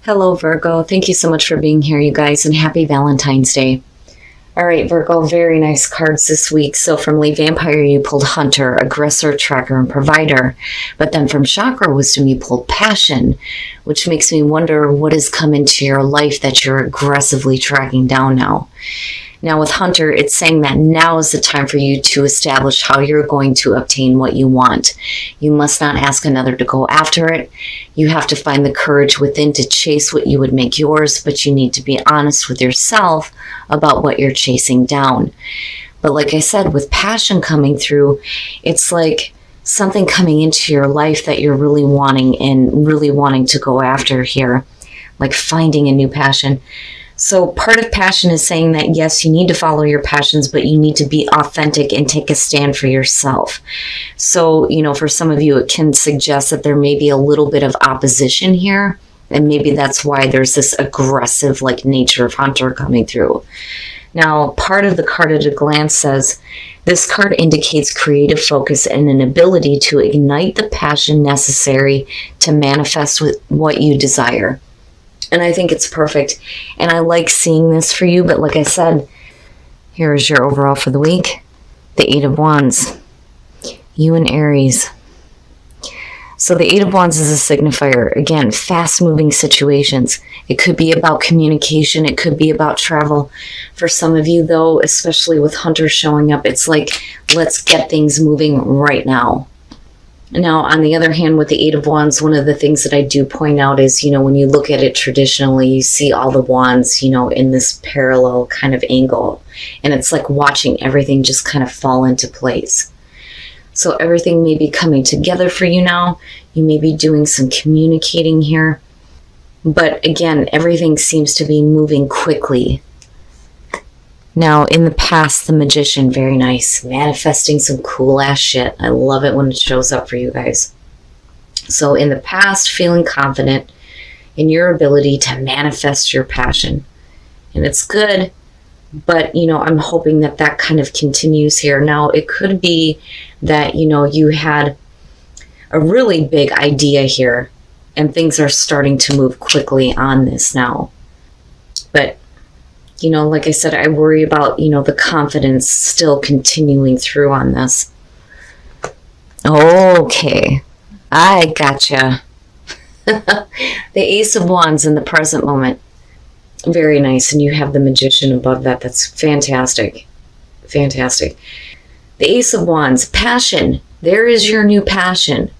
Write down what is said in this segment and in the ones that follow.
Hello, Virgo. Thank you so much for being here, you guys, and happy Valentine's Day. All right, Virgo, very nice cards this week. So from Late Vampire, you pulled Hunter, Aggressor, Tracker, and Provider. But then from Chakra Wisdom, you pulled Passion, which makes me wonder what has come into your life that you're aggressively tracking down now. Now with Hunter, it's saying that now is the time for you to establish how you're going to obtain what you want. You must not ask another to go after it. You have to find the courage within to chase what you would make yours, but you need to be honest with yourself about what you're chasing down. But like I said, with passion coming through, it's like something coming into your life that you're really wanting and really wanting to go after here, like finding a new passion. So part of passion is saying that, yes, you need to follow your passions, but you need to be authentic and take a stand for yourself. So, for some of you, it can suggest that there may be a little bit of opposition here. And maybe that's why there's this aggressive nature of Hunter coming through. Now, part of the card at a glance says, this card indicates creative focus and an ability to ignite the passion necessary to manifest with what you desire. And I think it's perfect. And I like seeing this for you. But like I said, here is your overall for the week. The Eight of Wands. You and Aries. So the Eight of Wands is a signifier. Again, fast-moving situations. It could be about communication. It could be about travel. For some of you, though, especially with Hunter showing up, it's like, let's get things moving right now. Now, on the other hand, with the Eight of Wands, one of the things that I do point out is, when you look at it traditionally, you see all the wands, in this parallel kind of angle. And it's like watching everything just kind of fall into place. So everything may be coming together for you now. You may be doing some communicating here. But again, everything seems to be moving quickly. Now, in the past, the Magician, very nice. Manifesting some cool-ass shit. I love it when it shows up for you guys. So, in the past, feeling confident in your ability to manifest your passion. And it's good, but, I'm hoping that that kind of continues here. Now, it could be that, you had a really big idea here, and things are starting to move quickly on this now. But like I said, I worry about, the confidence still continuing through on this. Okay, I gotcha. The Ace of Wands in the present moment. Very nice. And you have the Magician above that. That's fantastic. Fantastic. The Ace of Wands, passion. There is your new passion.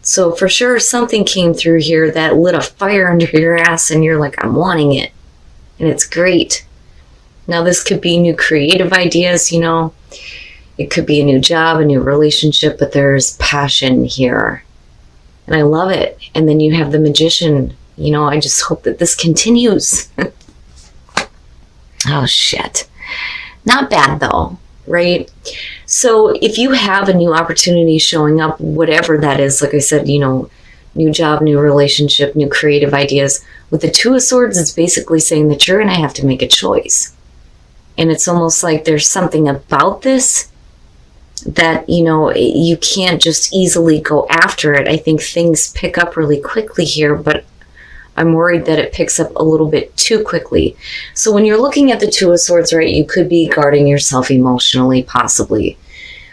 So for sure, something came through here that lit a fire under your ass and you're like, I'm wanting it. And it's great. Now, this could be new creative ideas, It could be a new job, a new relationship, but there's passion here. And I love it. And then you have the Magician. I just hope that this continues. Oh, shit. Not bad, though, right? So if you have a new opportunity showing up, whatever that is, like I said, new job, new relationship, new creative ideas. With the Two of Swords, it's basically saying that you're going to have to make a choice. And it's almost like there's something about this that, you can't just easily go after it. I think things pick up really quickly here, but I'm worried that it picks up a little bit too quickly. So when you're looking at the Two of Swords, right, you could be guarding yourself emotionally, possibly.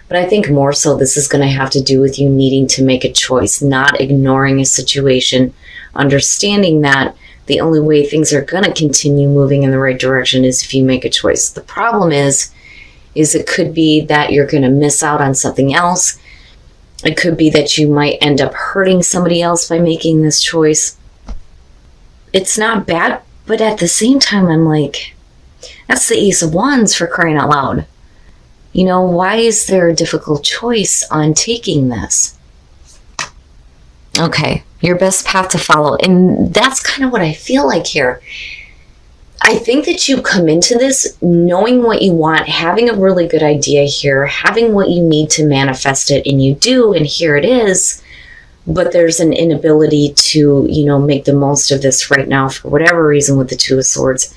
But I think more so this is going to have to do with you needing to make a choice, not ignoring a situation, understanding that the only way things are going to continue moving in the right direction is if you make a choice. The problem is it could be that you're going to miss out on something else. It could be that you might end up hurting somebody else by making this choice. It's not bad, but at the same time, I'm like, that's the Ace of Wands, for crying out loud. Why is there a difficult choice on taking this? Okay, your best path to follow. And that's kind of what I feel like here. I think that you come into this knowing what you want, having a really good idea here, having what you need to manifest it, and you do, and here it is. But there's an inability to, make the most of this right now for whatever reason with the Two of Swords.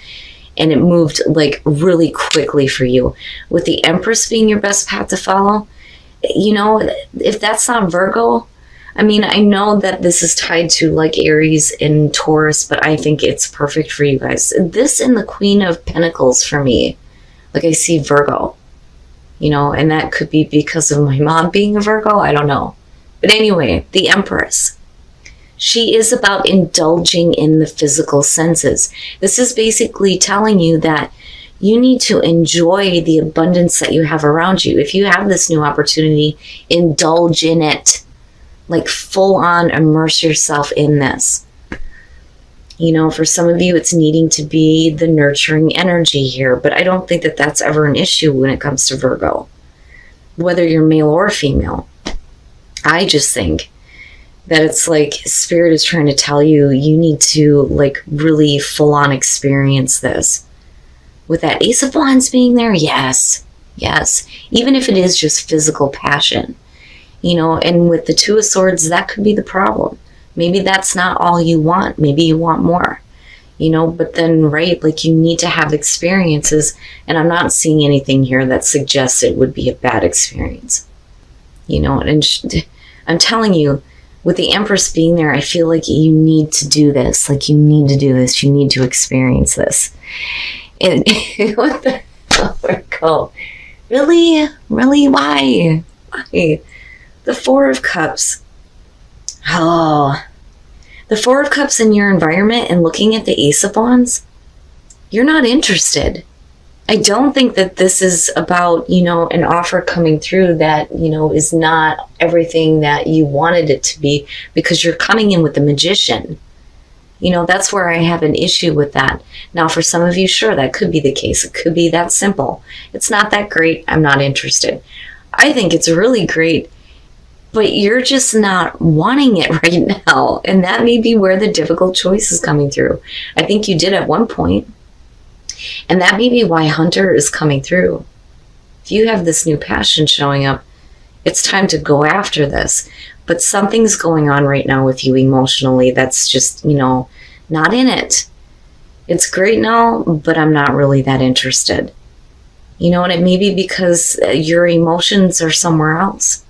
And it moved really quickly for you. With the Empress being your best path to follow, if that's not Virgo, I mean, I know that this is tied to like Aries and Taurus, but I think it's perfect for you guys. This and the Queen of Pentacles for me. Like I see Virgo, you know, and that could be because of my mom being a Virgo. I don't know. But anyway, the Empress. She is about indulging in the physical senses. This is basically telling you that you need to enjoy the abundance that you have around you. If you have this new opportunity, indulge in it. Like full on immerse yourself in this. You know, for some of you, it's needing to be the nurturing energy here, but I don't think that that's ever an issue when it comes to Virgo, whether you're male or female. I just think that it's like Spirit is trying to tell you, you need to like really full on experience this. With that Ace of Wands being there, yes, even if it is just physical passion, you know, and with the Two of Swords, that could be the problem. Maybe that's not all you want. Maybe you want more, you know, but then, right, like you need to have experiences, and I'm not seeing anything here that suggests it would be a bad experience, you know, and I'm telling you, with the Empress being there, I feel like you need to do this. Like you need to do this. You need to experience this. And what the Virgo? Really? Why? The Four of Cups. Oh, the Four of Cups in your environment and looking at the Ace of Wands, you're not interested. I don't think that this is about, you know, an offer coming through that, you know, is not everything that you wanted it to be, because you're coming in with the Magician. You know, that's where I have an issue with that. Now, for some of you, sure, that could be the case. It could be that simple. It's not that great. I'm not interested. I think it's really great, but you're just not wanting it right now. And that may be where the difficult choice is coming through. I think you did at one point. And that may be why Hunter is coming through. If you have this new passion showing up, it's time to go after this. But something's going on right now with you emotionally that's just, you know, not in it. It's great now, but I'm not really that interested. You know, and it may be because your emotions are somewhere else,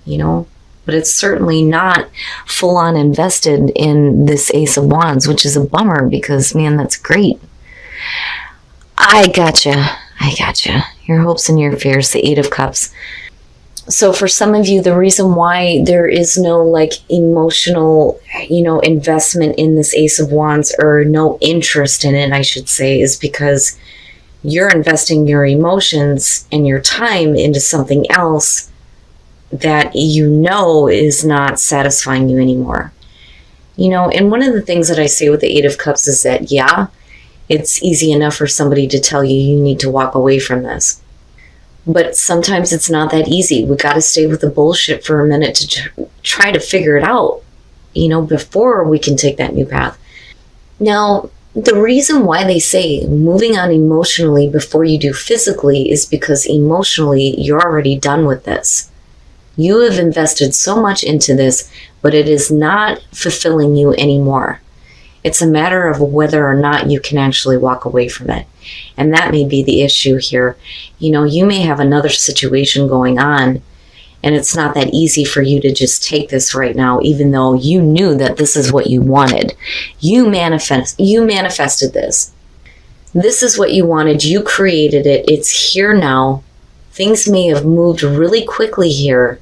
you know, but it's certainly not full on invested in this Ace of Wands, which is a bummer because, man, that's great. I gotcha. Your hopes and your fears, the Eight of Cups. So for some of you, the reason why there is no like emotional, you know, investment in this Ace of Wands, or no interest in it, I should say, is because you're investing your emotions and your time into something else that you know is not satisfying you anymore. You know, and one of the things that I say with the Eight of Cups is that, yeah, it's easy enough for somebody to tell you you need to walk away from this. But sometimes it's not that easy. We got to stay with the bullshit for a minute to try to figure it out, you know, before we can take that new path. Now, the reason why they say moving on emotionally before you do physically is because emotionally you're already done with this. You have invested so much into this, but it is not fulfilling you anymore. It's a matter of whether or not you can actually walk away from it. And that may be the issue here. You know, you may have another situation going on, and it's not that easy for you to just take this right now, even though you knew that this is what you wanted. You manifested this. This is what you wanted. You created it. It's here now. Things may have moved really quickly here,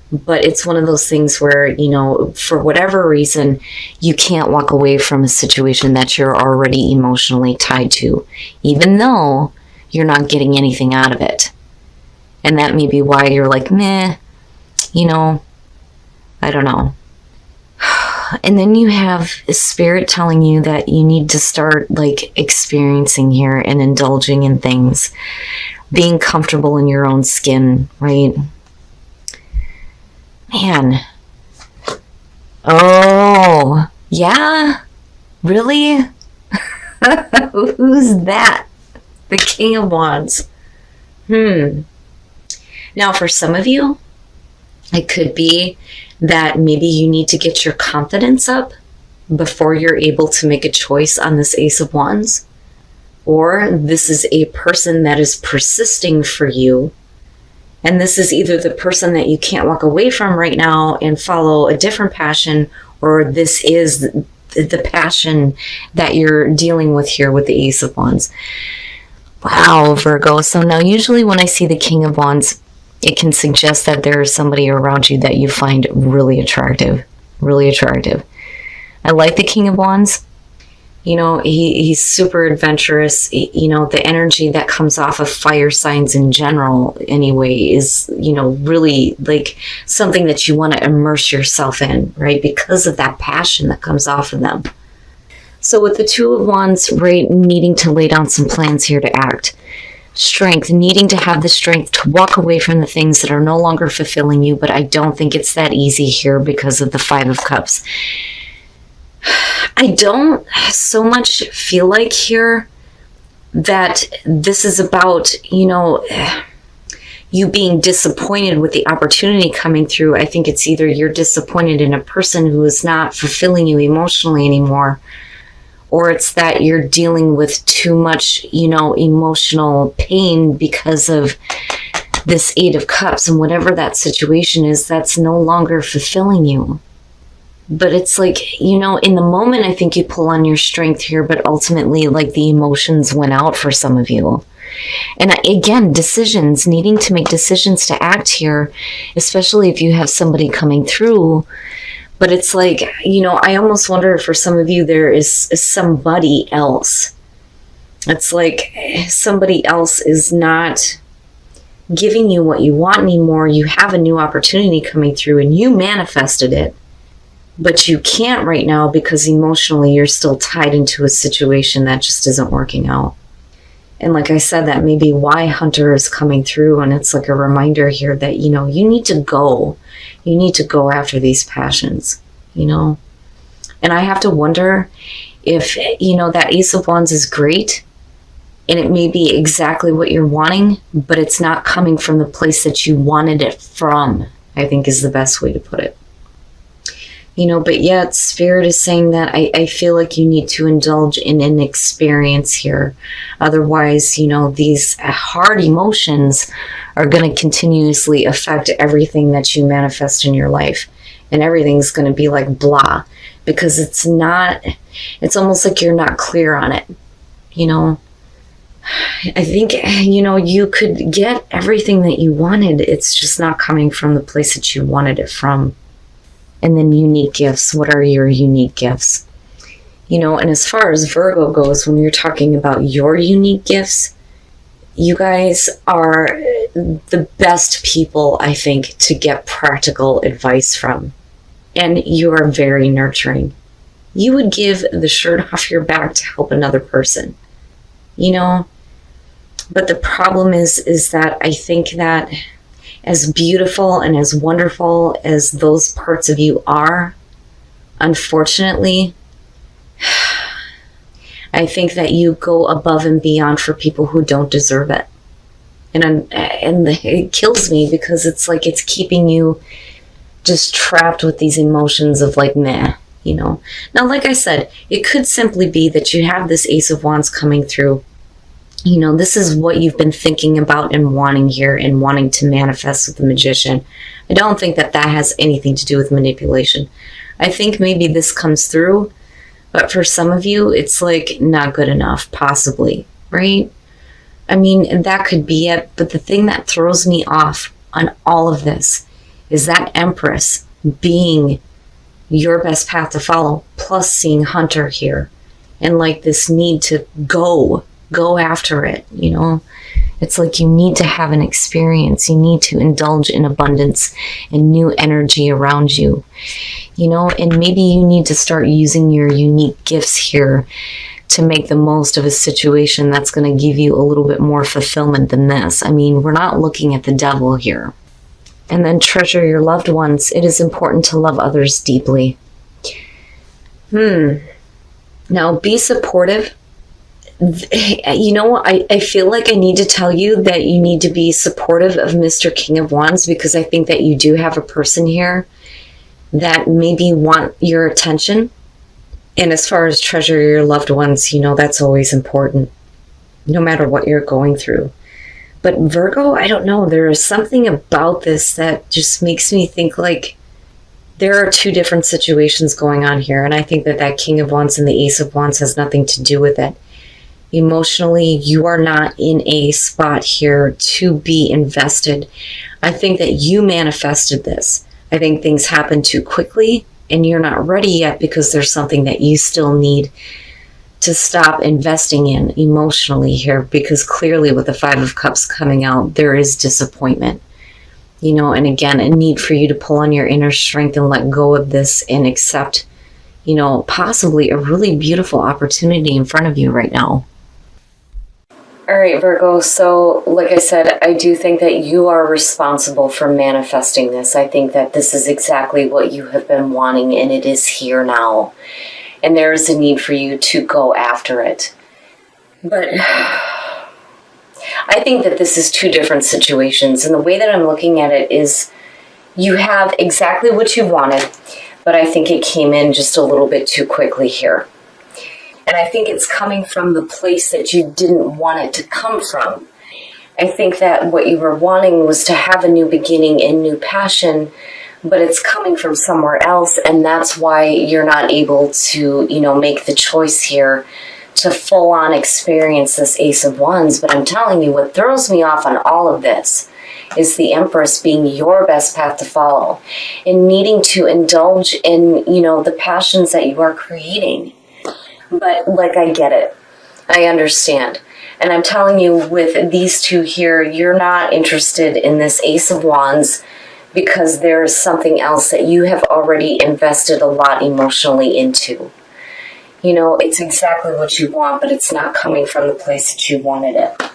but it's one of those things where, you know, for whatever reason, you can't walk away from a situation that you're already emotionally tied to, even though you're not getting anything out of it. And that may be why you're like, meh, you know, I don't know. And then you have Spirit telling you that you need to start like experiencing here and indulging in things, being comfortable in your own skin, right? Man. Oh, yeah? Really? Who's that? The King of Wands. Now, for some of you, it could be that maybe you need to get your confidence up before you're able to make a choice on this Ace of Wands. Or this is a person that is persisting for you, And this is either the person that you can't walk away from right now and follow a different passion, or this is the passion that you're dealing with here with the Ace of Wands. Wow, Virgo. So now usually when I see the King of Wands, it can suggest that there's somebody around you that you find really attractive. Really attractive. I like the King of Wands. You know, he's super adventurous. You know, the energy that comes off of fire signs in general, anyway, is, you know, really like something that you want to immerse yourself in, right? Because of that passion that comes off of them. So with the Two of Wands, right, needing to lay down some plans here to act. Strength, needing to have the strength to walk away from the things that are no longer fulfilling you, but I don't think it's that easy here because of the Five of Cups. I don't so much feel like here that this is about, you know, you being disappointed with the opportunity coming through. I think it's either you're disappointed in a person who is not fulfilling you emotionally anymore, or it's that you're dealing with too much, you know, emotional pain because of this Eight of Cups, and whatever that situation is, that's no longer fulfilling you. But it's like, you know, in the moment, I think you pull on your strength here, but ultimately, like, the emotions went out for some of you. And again, decisions, needing to make decisions to act here, especially if you have somebody coming through. But it's like, you know, I almost wonder if for some of you there is somebody else. It's like somebody else is not giving you what you want anymore. You have a new opportunity coming through and you manifested it. But you can't right now because emotionally you're still tied into a situation that just isn't working out. And like I said, that may be why Hunter is coming through. And it's like a reminder here that, you know, you need to go. You need to go after these passions, you know. And I have to wonder if, you know, that Ace of Wands is great. And it may be exactly what you're wanting, but it's not coming from the place that you wanted it from, I think is the best way to put it. You know, but yet Spirit is saying that I feel like you need to indulge in an experience here. Otherwise, you know, these hard emotions are going to continuously affect everything that you manifest in your life. And everything's going to be like blah. Because it's almost like you're not clear on it. You know, I think, you know, you could get everything that you wanted. It's just not coming from the place that you wanted it from. And then unique gifts. What are your unique gifts? You know, and as far as Virgo goes, when you're talking about your unique gifts, you guys are the best people, I think, to get practical advice from. And you are very nurturing. You would give the shirt off your back to help another person, you know? But the problem is that I think that as beautiful and as wonderful as those parts of you are, unfortunately, I think that you go above and beyond for people who don't deserve it. And it kills me because it's like it's keeping you just trapped with these emotions of like, meh, you know. Now, like I said, it could simply be that you have this Ace of Wands coming through. You know, this is what you've been thinking about and wanting here and wanting to manifest with the Magician. I don't think that that has anything to do with manipulation. I think maybe this comes through, but for some of you, it's like not good enough, possibly, right? I mean, that could be it. But the thing that throws me off on all of this is that Empress being your best path to follow, plus seeing Hunter here and like this need to go after it, you know. It's like you need to have an experience. You need to indulge in abundance and new energy around you, you know, and maybe you need to start using your unique gifts here to make the most of a situation that's going to give you a little bit more fulfillment than this. I mean, we're not looking at the devil here. And then treasure your loved ones. It is important to love others deeply. Now, be supportive. You know, I feel like I need to tell you that you need to be supportive of Mr. King of Wands, because I think that you do have a person here that maybe want your attention. And as far as treasure your loved ones, you know, that's always important, no matter what you're going through. But Virgo, I don't know. There is something about this that just makes me think like there are two different situations going on here. And I think that that King of Wands and the Ace of Wands has nothing to do with it. Emotionally, you are not in a spot here to be invested. I think that you manifested this. I think things happen too quickly and you're not ready yet because there's something that you still need to stop investing in emotionally here, because clearly with the Five of Cups coming out, there is disappointment. And again, a need for you to pull on your inner strength and let go of this and accept, possibly a really beautiful opportunity in front of you right now. All right, Virgo. So like I said, I do think that you are responsible for manifesting this. I think that this is exactly what you have been wanting, and it is here now. And there is a need for you to go after it. But I think that this is two different situations. And the way that I'm looking at it is you have exactly what you wanted, but I think it came in just a little bit too quickly here. And I think it's coming from the place that you didn't want it to come from. I think that what you were wanting was to have a new beginning and new passion, but it's coming from somewhere else, and that's why you're not able to, make the choice here to full-on experience this Ace of Wands. But I'm telling you, what throws me off on all of this is the Empress being your best path to follow and needing to indulge in, the passions that you are creating. But, I get it. I understand. And I'm telling you, with these two here, you're not interested in this Ace of Wands because there's something else that you have already invested a lot emotionally into. It's exactly what you want, but it's not coming from the place that you wanted it.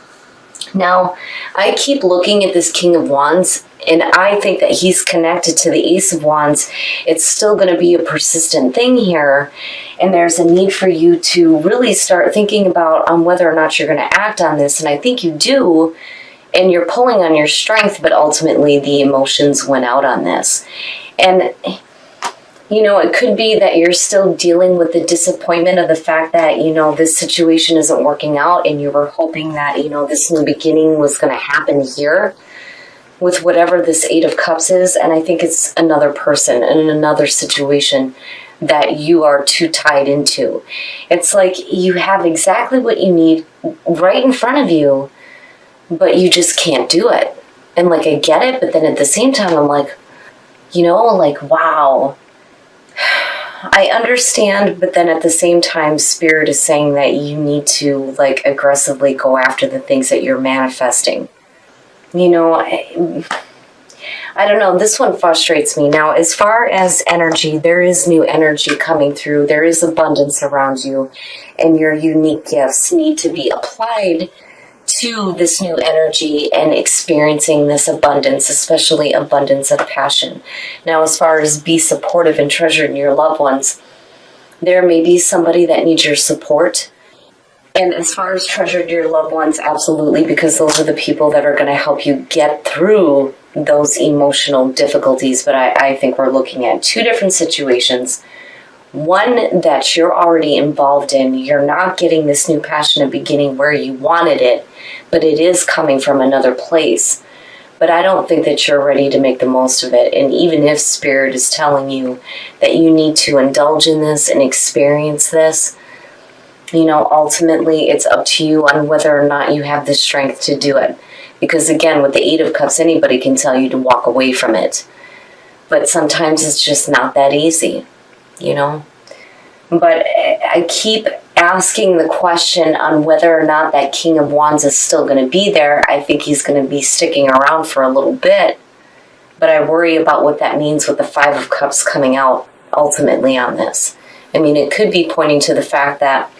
Now, I keep looking at this King of Wands, and I think that he's connected to the Ace of Wands. It's still going to be a persistent thing here, and there's a need for you to really start thinking about whether or not you're going to act on this, and I think you do, and you're pulling on your strength, but ultimately the emotions went out on this. And it could be that you're still dealing with the disappointment of the fact that, this situation isn't working out, and you were hoping that, this new beginning was going to happen here with whatever this Eight of Cups is. And I think it's another person and another situation that you are too tied into. It's like you have exactly what you need right in front of you, but you just can't do it. And I get it, but then at the same time, I'm like, wow. I understand, but then at the same time, Spirit is saying that you need to aggressively go after the things that you're manifesting. I don't know. This one frustrates me. Now, as far as energy, there is new energy coming through. There is abundance around you, and your unique gifts need to be applied to this new energy and experiencing this abundance, especially abundance of passion. Now, as far as be supportive and treasure in your loved ones, there may be somebody that needs your support. And as far as treasured your loved ones, absolutely, because those are the people that are going to help you get through those emotional difficulties. But I think we're looking at two different situations. One that you're already involved in. You're not getting this new passionate beginning where you wanted it, but it is coming from another place. But I don't think that you're ready to make the most of it. And even if Spirit is telling you that you need to indulge in this and experience this, ultimately it's up to you on whether or not you have the strength to do it. Because again, with the Eight of Cups, anybody can tell you to walk away from it. But sometimes it's just not that easy, But I keep asking the question on whether or not that King of Wands is still going to be there. I think he's going to be sticking around for a little bit. But I worry about what that means with the Five of Cups coming out ultimately on this. I mean, it could be pointing to the fact that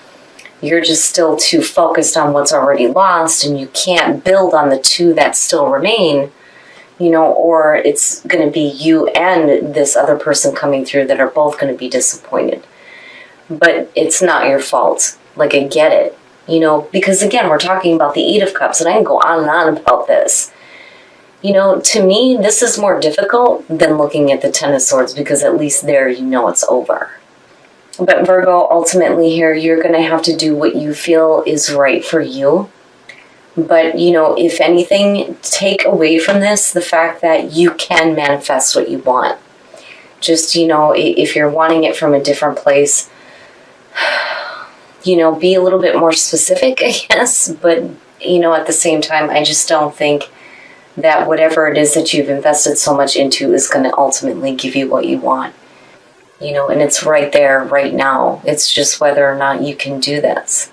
you're just still too focused on what's already lost and you can't build on the two that still remain, or it's going to be you and this other person coming through that are both going to be disappointed. But it's not your fault. I get it, because again, we're talking about the Eight of Cups, and I can go on and on about this. To me, this is more difficult than looking at the Ten of Swords, because at least there, it's over. But Virgo, ultimately here, you're going to have to do what you feel is right for you. But, you know, if anything, take away from this the fact that you can manifest what you want. Just, you know, if you're wanting it from a different place, you know, be a little bit more specific, I guess. But, you know, at the same time, I just don't think that whatever it is that you've invested so much into is going to ultimately give you what you want. You know, and it's right there, right now. It's just whether or not you can do this.